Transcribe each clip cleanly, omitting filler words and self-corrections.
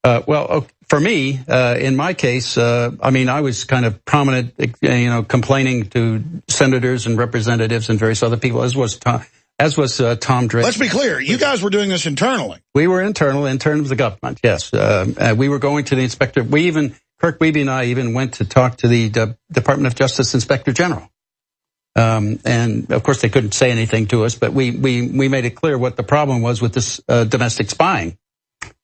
For me, in my case, I was kind of prominent, complaining to senators and representatives and various other people, as was Tom Drake. Let's be clear. You guys were doing this internally. We were in terms of the government, yes. We were going to the inspector. Kirk Wiebe and I even went to talk to the Department of Justice Inspector General. And of course they couldn't say anything to us, but we made it clear what the problem was with this domestic spying.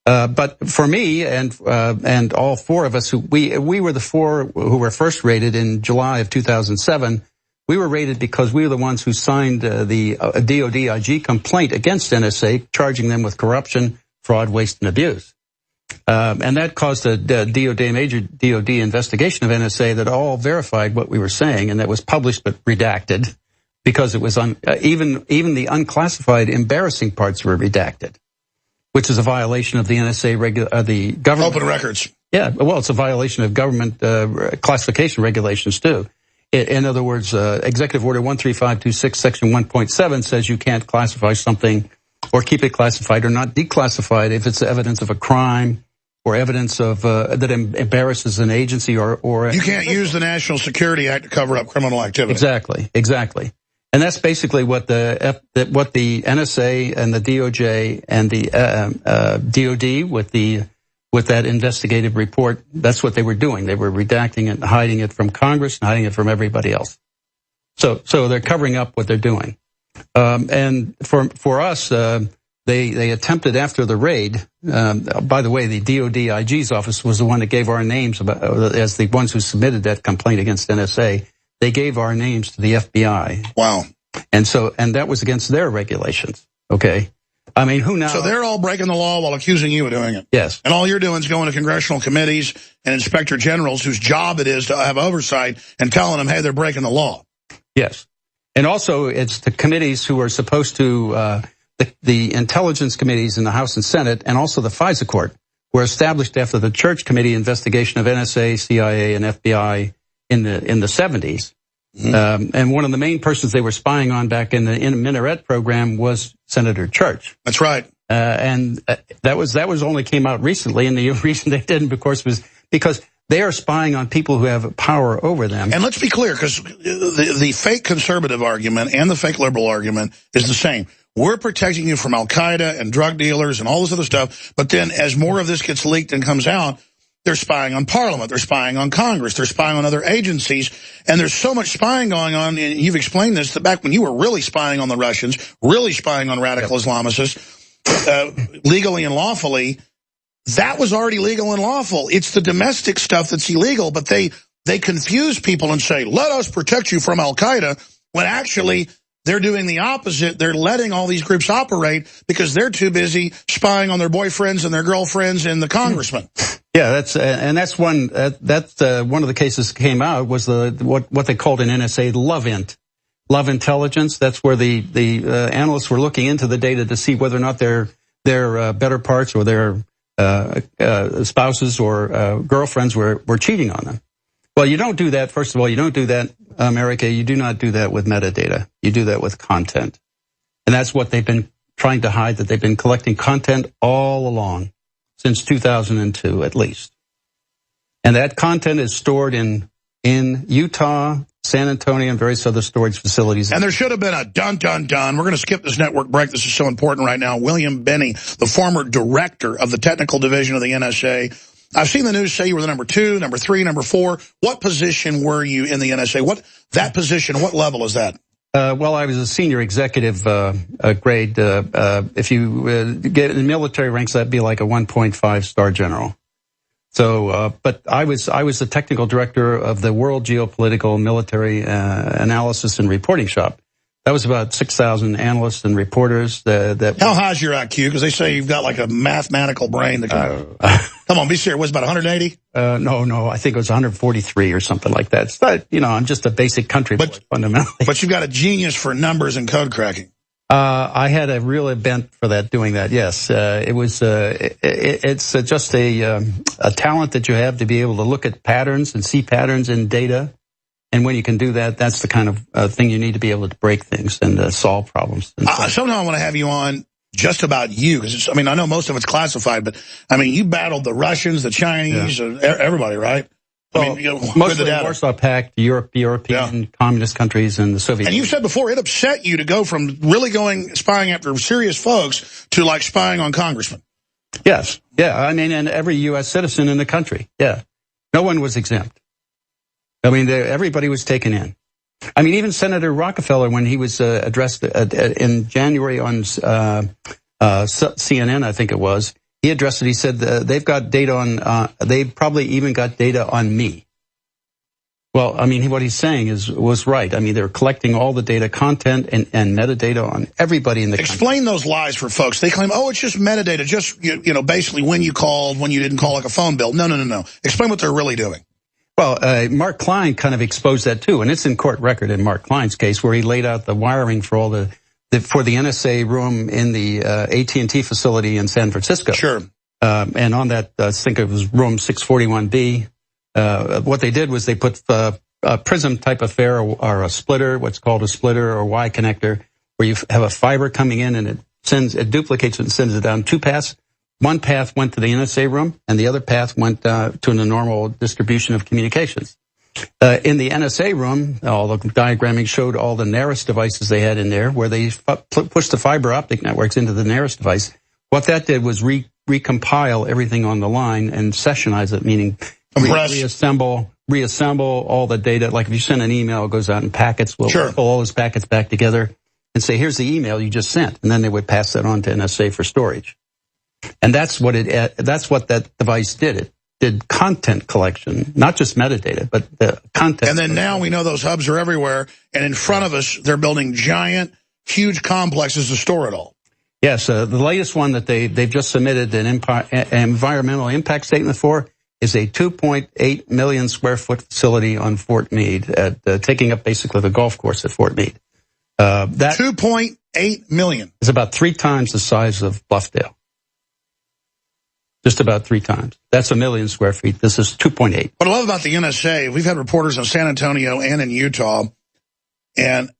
But for me and all four of us, we were the four who were first raided in July of 2007. We were raided because we were the ones who signed the DOD IG complaint against NSA, charging them with corruption, fraud, waste, and abuse. And that caused a major DOD investigation of NSA that all verified what we were saying, and that was published but redacted because it was even the unclassified, embarrassing parts were redacted, which is a violation of the NSA the government open records. Yeah, well, it's a violation of government classification regulations too. In other words, Executive Order 13526, Section 1.7 says you can't classify something or keep it classified or not declassified if it's evidence of a crime or evidence of that embarrasses an agency or you can't use the National Security Act to cover up criminal activity. Exactly. And that's basically what the NSA and the DOJ and the DOD with that investigative report, that's what they were doing. They were redacting it and hiding it from Congress and hiding it from everybody else. So they're covering up what they're doing. And for us, they attempted after the raid. By the way, the DOD IG's office was the one that gave our names as the ones who submitted that complaint against NSA. They gave our names to the FBI. Wow. And that was against their regulations. Okay. I mean, who now? So they're all breaking the law while accusing you of doing it. Yes. And all you're doing is going to congressional committees and inspector generals whose job it is to have oversight and telling them, hey, they're breaking the law. Yes. And also it's the committees who are supposed to, the intelligence committees in the House and Senate and also the FISA court were established after the Church Committee investigation of NSA, CIA, and FBI in the 70s. Mm-hmm. And one of the main persons they were spying on back in the Minaret program was Senator Church. That's right. And that was only came out recently. And the reason they didn't, of course, was because they are spying on people who have power over them. And let's be clear, because the fake conservative argument and the fake liberal argument is the same. We're protecting you from Al-Qaeda and drug dealers and all this other stuff. But then as more of this gets leaked and comes out, they're spying on Parliament. They're spying on Congress. They're spying on other agencies. And there's so much spying going on. And you've explained this, that back when you were really spying on the Russians, really spying on radical Islamicists, legally and lawfully, that was already legal and lawful. It's the domestic stuff that's illegal. But they confuse people and say, let us protect you from Al-Qaeda, when actually they're doing the opposite. They're letting all these groups operate because they're too busy spying on their boyfriends and their girlfriends and the congressmen. Yeah, that's one of the cases that came out was what they called in NSA love intelligence. That's where the analysts were looking into the data to see whether or not their better parts or their spouses or girlfriends were cheating on them. Well, you don't do that. First of all, you don't do that, America. You do not do that with metadata. You do that with content, and that's what they've been trying to hide. That they've been collecting content all along. Since 2002, at least. And that content is stored in Utah, San Antonio, and various other storage facilities. And there should have been a dun. We're going to skip this network break. This is so important right now. William Binney, the former director of the technical division of the NSA. I've seen the news say you were the number 2, number 3, number 4. What position were you in the NSA? What level is that? Well, I was a senior executive grade. If you get in the military ranks, that'd be like a 1.5 star general. So, but I was the technical director of the World Geopolitical Military Analysis and Reporting Shop. That was about 6,000 analysts and reporters. How high is your IQ? Because they say you've got like a mathematical brain. Come on, be serious. Was it about 180? No. I think it was 143 or something like that. It's not, I'm just a basic country boy, fundamentally. But you've got a genius for numbers and code cracking. I had a real bent for that, doing that. Yes, it was. It's just a talent that you have to be able to look at patterns and see patterns in data. And when you can do that, that's the kind of thing you need to be able to break things and solve problems. Somehow I want to have you on just about you, because I mean, I know most of it's classified, but I mean, you battled the Russians, the Chinese, everybody, right? Well, I mean, you know, mostly the Warsaw Pact, European communist countries, and the Soviet Union. And you said before it upset you to go from really going spying after serious folks to like spying on congressmen. Yes, yeah. I mean, and every U.S. citizen in the country. Yeah, no one was exempt. I mean, everybody was taken in. I mean, even Senator Rockefeller, when he was addressed in January on CNN, I think it was, he addressed it. He said they've got data on. They've probably even got data on me. Well, I mean, what he's saying was right. I mean, they're collecting all the data, content, and metadata on everybody in the country. Explain those lies for folks. They claim, oh, it's just metadata, just you know, basically when you called, when you didn't call, like a phone bill. No. Explain what they're really doing. Well, Mark Klein kind of exposed that too, and it's in court record in Mark Klein's case, where he laid out the wiring for all for the NSA room in the AT&T facility in San Francisco. Sure. And on that, I think it was room 641B. What they did was they put a prism type affair or a splitter, what's called a splitter or Y connector, where you have a fiber coming in and it duplicates it and sends it down two paths. One path went to the NSA room, and the other path went to the normal distribution of communications. In the NSA room, all the diagramming showed all the NARIS devices they had in there, where they pushed the fiber optic networks into the NARIS device. What that did was recompile everything on the line and sessionize it, meaning reassemble all the data. Like if you send an email, it goes out in packets. We'll pull all those packets back together and say, here's the email you just sent. And then they would pass that on to NSA for storage. And that's what that device did. It did content collection, not just metadata, but the content. And then now we know those hubs are everywhere. And in front of us, they're building giant, huge complexes to store it all. Yes, the latest one that they've just submitted an environmental impact statement for is a 2.8 million square foot facility on Fort Meade, taking up basically the golf course at Fort Meade. That 2.8 million is about 3 times the size of Bluffdale. Just about 3 times. That's 1 million square feet. This is 2.8. What I love about the NSA, we've had reporters in San Antonio and in Utah, and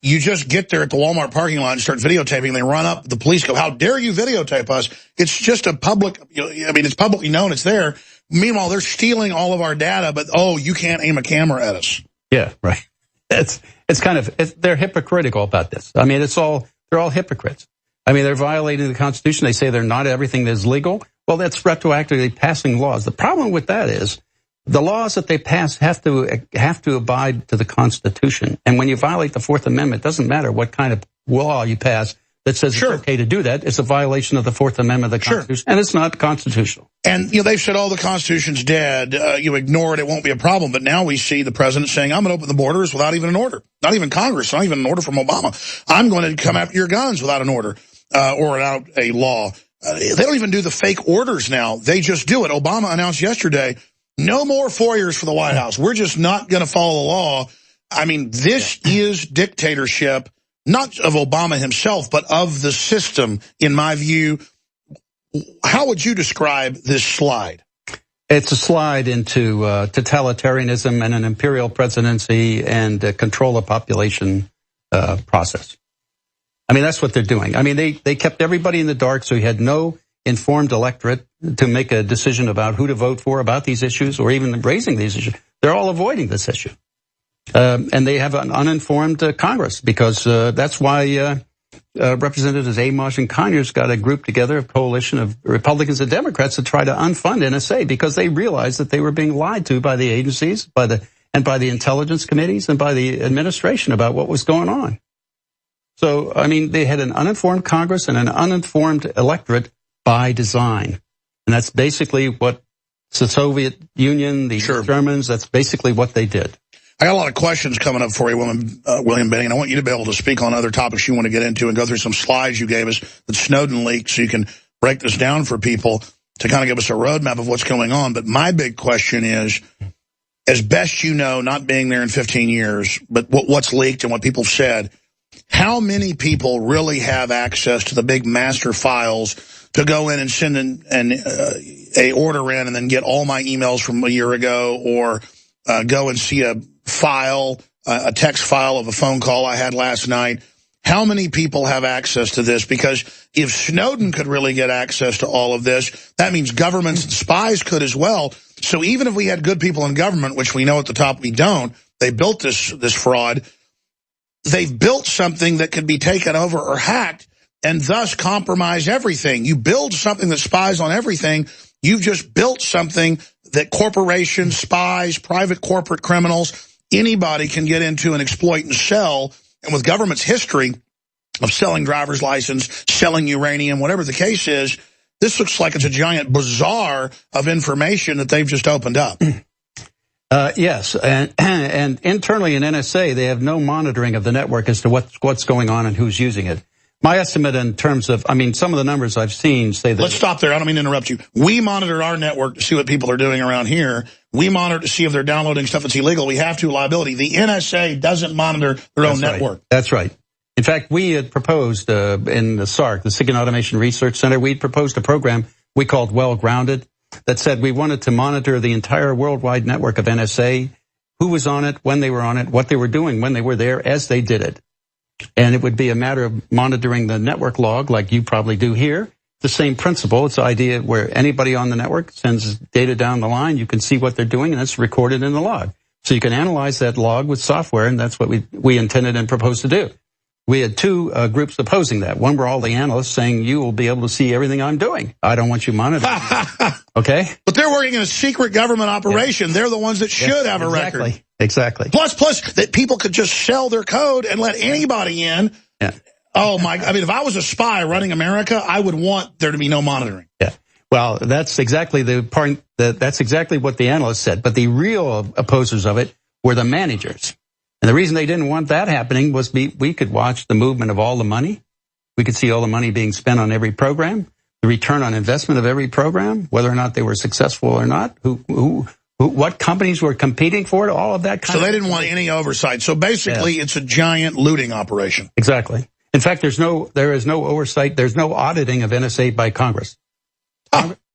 you just get there at the Walmart parking lot and start videotaping. They run up, the police go, how dare you videotape us? It's just a public, I mean, it's publicly known it's there. Meanwhile, they're stealing all of our data, but, oh, you can't aim a camera at us. Yeah, right. It's kind of, they're hypocritical about this. I mean, they're all hypocrites. I mean, they're violating the Constitution. They say they're not everything that is legal. Well, that's retroactively passing laws. The problem with that is the laws that they pass have to abide to the Constitution. And when you violate the Fourth Amendment, it doesn't matter what kind of law you pass that says it's okay to do that. It's a violation of the Fourth Amendment of the Constitution, and it's not constitutional. And, they've said, the Constitution's dead. You ignore it, it won't be a problem. But now we see the president saying, I'm going to open the borders without even an order. Not even Congress, not even an order from Obama. I'm going to come after your guns without an order or without a law. They don't even do the fake orders now. They just do it. Obama announced yesterday, no more FOIAs for the White House. We're just not going to follow the law. I mean, this is dictatorship, not of Obama himself, but of the system, in my view. How would you describe this slide? It's a slide into totalitarianism and an imperial presidency and control of population process. I mean, that's what they're doing. I mean, they kept everybody in the dark, so you had no informed electorate to make a decision about who to vote for about these issues or even raising these issues. They're all avoiding this issue. And they have an uninformed Congress because that's why Representatives Amos and Conyers got a group together, a coalition of Republicans and Democrats to try to unfund NSA because they realized that they were being lied to by the agencies, by the intelligence committees and by the administration about what was going on. So, I mean, they had an uninformed Congress and an uninformed electorate by design. And that's basically what the Soviet Union, the Germans, that's basically what they did. I got a lot of questions coming up for you, William Binney, and I want you to be able to speak on other topics you want to get into and go through some slides you gave us that Snowden leaked so you can break this down for people to kind of give us a roadmap of what's going on. But my big question is, as best you know, not being there in 15 years, but what's leaked and what people have said, how many people really have access to the big master files to go in and send a order in and then get all my emails from a year ago, or go and see a file, a text file of a phone call I had last night? how many people have access to this? Because if Snowden could really get access to all of this, that means governments and spies could as well. So even if we had good people in government, which we know at the top we don't, they built this fraud, they've built something that could be taken over or hacked and thus compromise everything. You build something that spies on everything, you've just built something that corporations, spies, private corporate criminals, anybody can get into and exploit and sell. And with government's history of selling driver's license, selling uranium, whatever the case is, this looks like it's a giant bazaar of information that they've just opened up. Yes, and internally in NSA, they have no monitoring of the network as to what's going on and who's using it. My estimate in terms of, I mean, some of the numbers I've seen say that... Let's stop there. I don't mean to interrupt you. We monitor our network to see what people are doing around here. We monitor to see if they're downloading stuff that's illegal. We have to liability. The NSA doesn't monitor their own network. That's right. In fact, we had proposed in the SARC, the SIGINT Automation Research Center, we'd proposed a program we called Well Grounded that said we wanted to monitor the entire worldwide network of NSA, who was on it, when they were on it, what they were doing when they were there, as they did it. And it would be a matter of monitoring the network log like you probably do here. The same principle. It's the idea where anybody on the network sends data down the line, you can see what they're doing, and it's recorded in the log. So you can analyze that log with software, and that's what we intended and proposed to do. We had two groups opposing that. One were all the analysts saying, you will be able to see everything I'm doing. I don't want you monitoring. Okay? But they're working in a secret government operation. Yeah. They're the ones that should have a record. Exactly. Plus, that people could just sell their code and let anybody in. Yeah. Oh, my. I mean, if I was a spy running America, I would want there to be no monitoring. Yeah. Well, that's exactly the point. That's exactly what the analysts said. But the real opposers of it were the managers. And the reason they didn't want that happening was we could watch the movement of all the money. We could see all the money being spent on every program, the return on investment of every program, whether or not they were successful or not, what companies were competing for it, all of that kind of. So they didn't want any oversight. So basically, It's a giant looting operation. Exactly. In fact, there is no oversight. There's no auditing of NSA by Congress.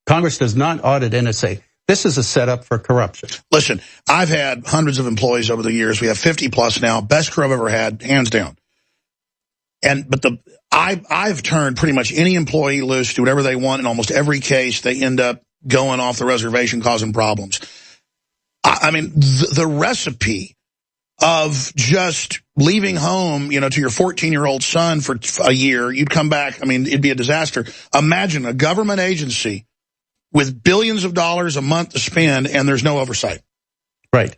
Congress does not audit NSA. This is a setup for corruption. Listen, I've had hundreds of employees over the years. We have 50 plus now. Best crew I've ever had, hands down. But I've turned pretty much any employee loose to do whatever they want. In almost every case, they end up going off the reservation, causing problems. I mean, the recipe of just leaving home, to your 14-year-old son for a year, you'd come back. I mean, it'd be a disaster. Imagine a government agency with billions of dollars a month to spend, and there's no oversight. Right.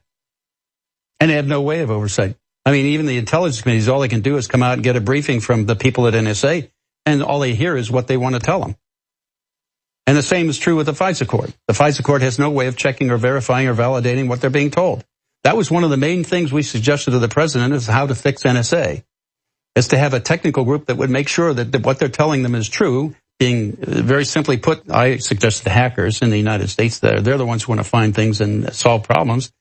And they have no way of oversight. I mean, even the intelligence committees, all they can do is come out and get a briefing from the people at NSA, and all they hear is what they want to tell them. And the same is true with the FISA court. The FISA court has no way of checking or verifying or validating what they're being told. That was one of the main things we suggested to the president is how to fix NSA, is to have a technical group that would make sure that what they're telling them is true. Being very simply put, I suggested hackers in the United States, they're the ones who want to find things and solve problems.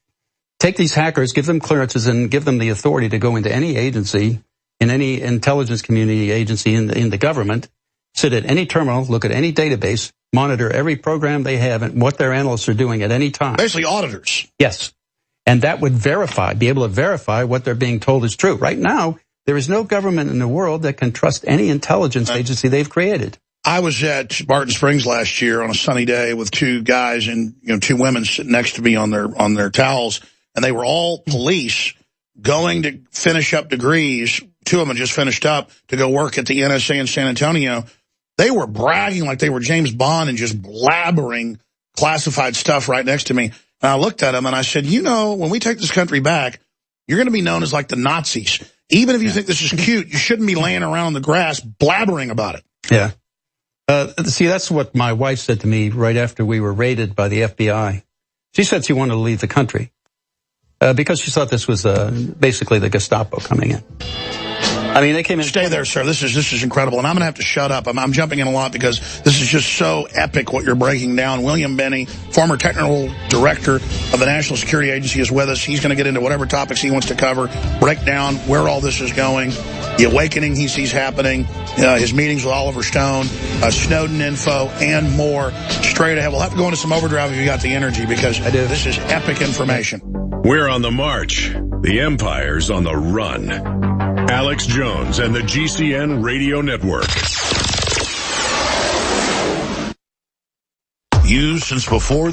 Take these hackers, give them clearances, and give them the authority to go into any agency, in any intelligence community agency in the government, sit at any terminal, look at any database, monitor every program they have and what their analysts are doing at any time. Basically auditors. Yes. And that would be able to verify what they're being told is true. Right now, there is no government in the world that can trust any intelligence agency they've created. I was at Barton Springs last year on a sunny day with two guys and two women sitting next to me on their towels, and they were all police going to finish up degrees. Two of them just finished up to go work at the NSA in San Antonio. They were bragging like they were James Bond and just blabbering classified stuff right next to me. And I looked at them and I said, when we take this country back, you're going to be known as like the Nazis. Even if you think this is cute, you shouldn't be laying around on the grass blabbering about it. Yeah. See, that's what my wife said to me right after we were raided by the FBI. She said she wanted to leave the country because she thought this was basically the Gestapo coming in. I mean, they came in. Stay there, sir. This is incredible. And I'm going to have to shut up. I'm jumping in a lot because this is just so epic what you're breaking down. William Binney, former technical director of the National Security Agency, is with us. He's going to get into whatever topics he wants to cover, break down where all this is going, the awakening he sees happening, his meetings with Oliver Stone, Snowden info, and more. Straight ahead. We'll have to go into some overdrive if you got the energy because this is epic information. We're on the march. The empire's on the run. Alex Jones and the GCN Radio Network. Used since before